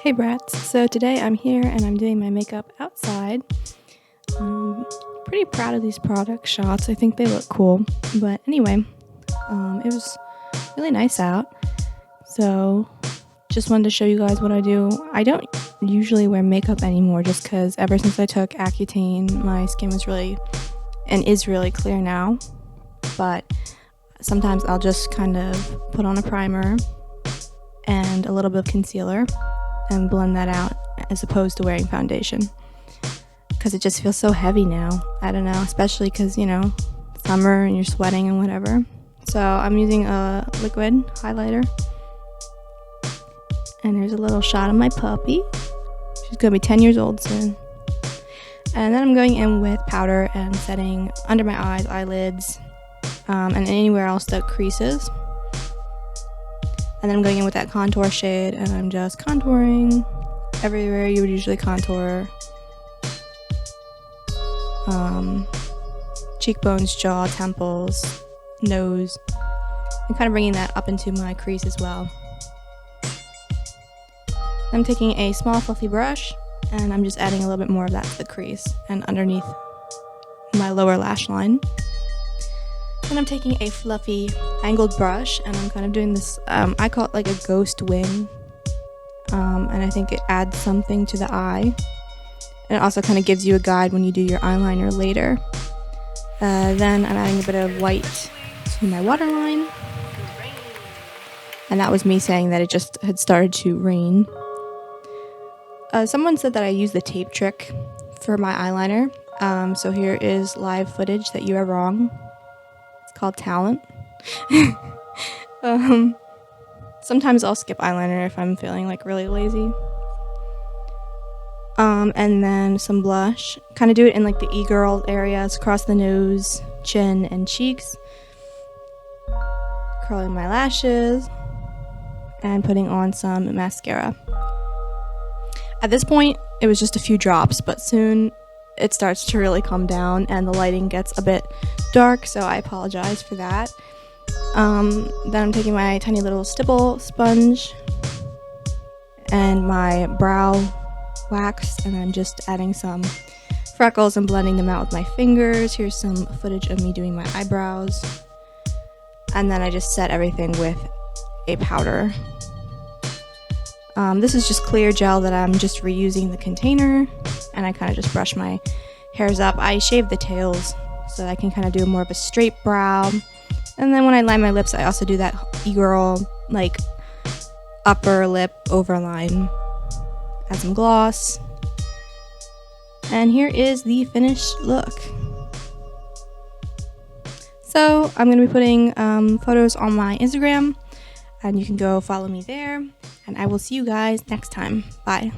Hey brats, so today I'm here and I'm doing my makeup outside. Pretty proud of these product shots. I think they look cool. But anyway, it was really nice out. So just wanted to show you guys what I do. I don't usually wear makeup anymore just because ever since I took Accutane, my skin was really and is really clear now. But sometimes I'll just kind of put on a primer and a little bit of concealer and blend that out as opposed to wearing foundation because it just feels so heavy now. I don't know, especially because, you know, summer and you're sweating and whatever. So I'm using a liquid highlighter, and there's a little shot of my puppy. She's gonna be 10 years old soon. And then I'm going in with powder and setting under my eyes, eyelids, and anywhere else that creases. And then I'm going in with that contour shade, and I'm just contouring everywhere you would usually contour. Cheekbones, jaw, temples, nose, and kind of bringing that up into my crease as well. I'm taking a small fluffy brush, and I'm just adding a little bit more of that to the crease and underneath my lower lash line. Then I'm taking a fluffy angled brush, and I'm kind of doing this, I call it like a ghost wing, and I think it adds something to the eye, and it also kind of gives you a guide when you do your eyeliner later. Then I'm adding a bit of white to my waterline, and that was me saying that it just had started to rain. Someone said that I use the tape trick for my eyeliner, so here is live footage that you are wrong. Called talent. Sometimes I'll skip eyeliner if I'm feeling like really lazy. And then some blush. Kind of do it in like the e-girl areas, across the nose, chin, and cheeks. Curling my lashes. And putting on some mascara. At this point, it was just a few drops, but soon it starts to really come down and the lighting gets a bit dark, so I apologize for that. Then I'm taking my tiny little Stipple sponge and my brow wax, and I'm just adding some freckles and blending them out with my fingers. Here's some footage of me doing my eyebrows. And then I just set everything with a powder. This is just clear gel that I'm just reusing the container, and I kind of just brush my hairs up. I shave the tails so that I can kind of do more of a straight brow. And then when I line my lips, I also do that e-girl like upper lip overline. Add some gloss. And here is the finished look. So I'm going to be putting photos on my Instagram, and you can go follow me there. And I will see you guys next time. Bye.